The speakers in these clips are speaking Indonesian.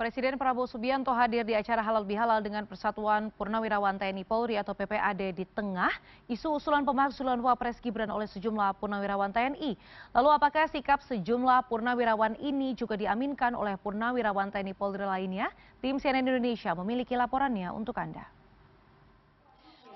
Presiden Prabowo Subianto hadir di acara Halal Bihalal dengan Persatuan Purnawirawan TNI Polri atau PPAD di tengah isu usulan pemakzulan Wapres Gibran oleh sejumlah purnawirawan TNI. Lalu apakah sikap sejumlah purnawirawan ini juga diaminkan oleh purnawirawan TNI Polri lainnya? Tim CNN Indonesia memiliki laporannya untuk Anda.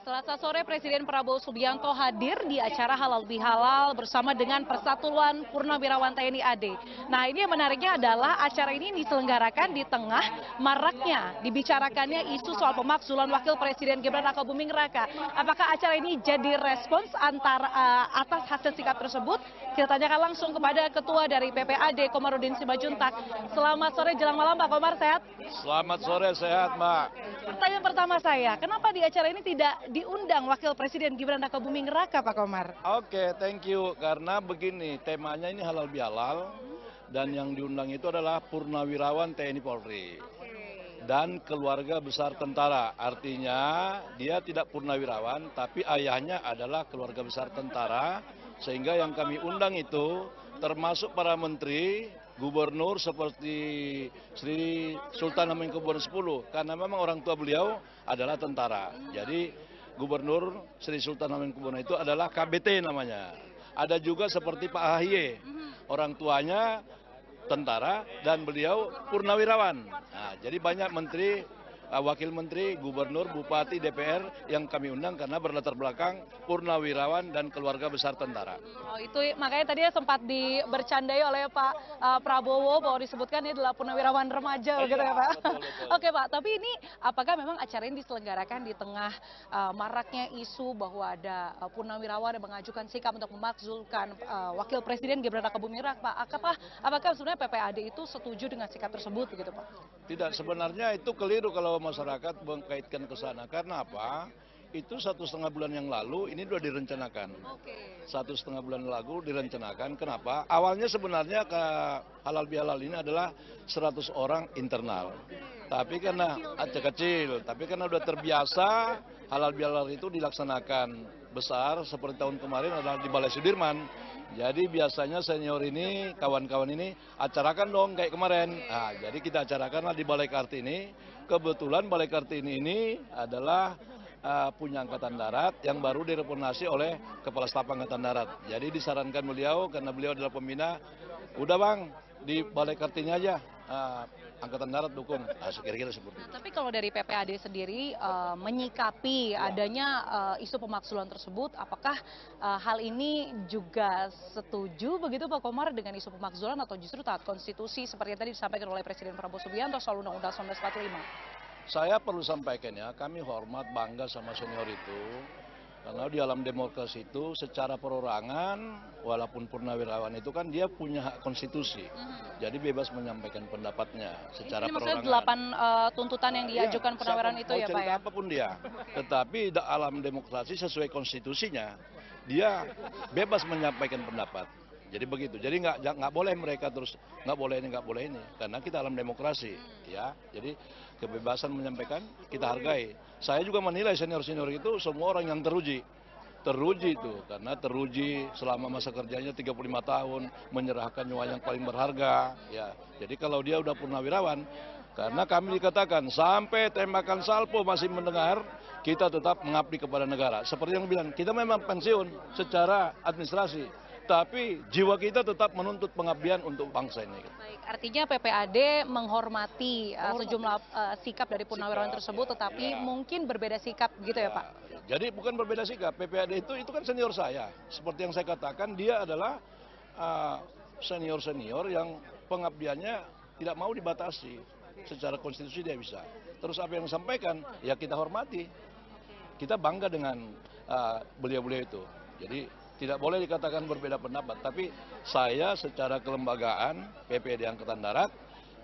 Selasa sore Presiden Prabowo Subianto hadir di acara Halal Bihalal bersama dengan Persatuan Purnawirawan TNI AD. Nah, ini yang menariknya adalah acara ini diselenggarakan di tengah maraknya dibicarakannya isu soal pemakzulan Wakil Presiden Gibran Rakabuming Raka. Apakah acara ini jadi respons atas hasil sikap tersebut? Kita tanyakan langsung kepada Ketua dari PPAD Komarudin Simanjuntak. Selamat sore jelang malam Pak Komar, sehat? Selamat sore, sehat Mbak. Pertanyaan pertama saya, kenapa di acara ini tidak diundang Wakil Presiden Gibran Rakabuming Raka, Pak Komar? Oke, thank you. Karena begini, temanya ini halal bihalal dan yang diundang itu adalah purnawirawan TNI Polri dan keluarga besar tentara. Artinya dia tidak purnawirawan, tapi ayahnya adalah keluarga besar tentara, sehingga yang kami undang itu termasuk para menteri, gubernur seperti Sri Sultan Hamengkubuwono X, karena memang orang tua beliau adalah tentara. Jadi Gubernur Sri Sultan Hamengkubuwono itu adalah KBT namanya. Ada juga seperti Pak AHY, orang tuanya tentara dan beliau purnawirawan. Nah, jadi banyak menteri, wakil menteri, gubernur, bupati, DPR yang kami undang karena berlatar belakang purnawirawan dan keluarga besar tentara. Oh, itu makanya tadi sempat bercandai oleh Pak Prabowo bahwa disebutkan ini adalah purnawirawan remaja, gitu ya Pak. Betul, betul. Oke Pak, tapi ini apakah memang acara ini diselenggarakan di tengah maraknya isu bahwa ada purnawirawan yang mengajukan sikap untuk memakzulkan Wakil Presiden Gibran Rakabuming Raka, Pak? Apakah sebenarnya PPAD itu setuju dengan sikap tersebut, begitu Pak? Tidak, sebenarnya itu keliru kalau masyarakat mengkaitkan ke sana. Karena apa? Itu 1,5 bulan yang lalu ini sudah direncanakan. 1,5 bulan lalu direncanakan. Kenapa? Awalnya sebenarnya ke halal bihalal ini adalah 100 orang internal. Tapi karena kecil, tapi karena sudah terbiasa halal bihalal itu dilaksanakan besar seperti tahun kemarin adalah di Balai Sudirman. Jadi biasanya senior ini, kawan-kawan ini acarakan dong kayak kemarin. Nah, jadi kita acarakanlah di Balai Kartini. Kebetulan Balai Kartini ini adalah punya Angkatan Darat yang baru direformasi oleh Kepala Staf Angkatan Darat. Jadi disarankan beliau, karena beliau adalah pembina, udah Bang, di Balai Kartini aja, Angkatan Darat dukung. Nah, kira-kira seperti itu. Tapi kalau dari PPAD sendiri menyikapi adanya isu pemakzulan tersebut, apakah hal ini juga setuju begitu Pak Komar dengan isu pemakzulan atau justru taat konstitusi seperti yang tadi disampaikan oleh Presiden Prabowo Subianto soal Undang-Undang 1945? Saya perlu sampaikan ya, kami hormat, bangga sama senior itu. Karena di dalam demokrasi itu secara perorangan, walaupun purnawirawan itu kan dia punya hak konstitusi. Jadi bebas menyampaikan pendapatnya secara perorangan. Ini maksudnya 8 tuntutan yang diajukan purnawirawan itu ya Pak ya? Apapun dia. Tetapi dalam demokrasi sesuai konstitusinya, dia bebas menyampaikan pendapat. Jadi begitu. Jadi nggak boleh mereka terus nggak boleh ini, karena kita dalam demokrasi, ya. Jadi kebebasan menyampaikan kita hargai. Saya juga menilai senior-senior itu semua orang yang teruji itu, karena teruji selama masa kerjanya 35 tahun, menyerahkan nyawa yang paling berharga, ya. Jadi kalau dia udah purnawirawan, karena kami dikatakan sampai tembakan salpo masih mendengar, kita tetap mengabdi kepada negara. Seperti yang bilang, kita memang pensiun secara administrasi, tapi jiwa kita tetap menuntut pengabdian untuk bangsa ini. Baik, artinya PPAD menghormati sejumlah sikap dari purnawirawan tersebut, tetapi mungkin berbeda sikap gitu ya Pak? Jadi bukan berbeda sikap, PPAD itu kan senior saya. Seperti yang saya katakan, dia adalah senior-senior yang pengabdiannya tidak mau dibatasi. Secara konstitusi dia bisa. Terus apa yang disampaikan, ya kita hormati. Kita bangga dengan beliau-beliau itu. Jadi tidak boleh dikatakan berbeda pendapat, tapi saya secara kelembagaan PPAD Angkatan Darat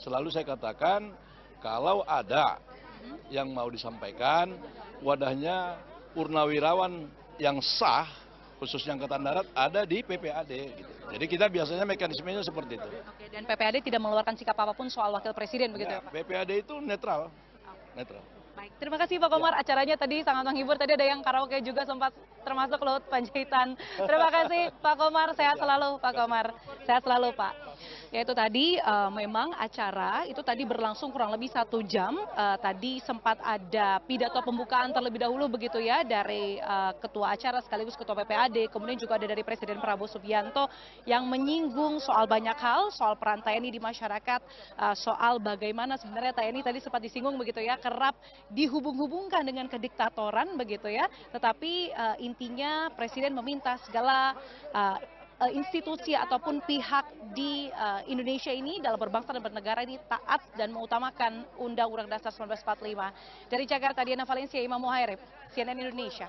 selalu saya katakan kalau ada yang mau disampaikan, wadahnya purnawirawan yang sah khususnya Angkatan Darat ada di PPAD. Gitu. Jadi kita biasanya mekanismenya seperti itu. Oke, dan PPAD tidak mengeluarkan sikap apapun soal wakil presiden begitu ya Pak? PPAD itu netral. Baik, terima kasih Pak Komar. Acaranya tadi sangat menghibur. Tadi ada yang karaoke juga sempat termasuk Laut Panjaitan. Terima kasih Pak Komar. Sehat selalu Pak Komar. Sehat selalu Pak. Yaitu tadi memang acara itu tadi berlangsung kurang lebih 1 jam. Tadi sempat ada pidato pembukaan terlebih dahulu begitu ya dari ketua acara sekaligus ketua PPAD, kemudian juga ada dari Presiden Prabowo Subianto yang menyinggung soal banyak hal, soal peran TNI di masyarakat, soal bagaimana sebenarnya TNI tadi sempat disinggung begitu ya, kerap dihubung-hubungkan dengan kediktatoran begitu ya. Tetapi intinya Presiden meminta segala institusi ataupun pihak di Indonesia ini dalam berbangsa dan bernegara ini taat dan mengutamakan Undang-Undang Dasar 1945. Dari Jakarta, Diana Valencia, Imam Muhairib, CNN Indonesia.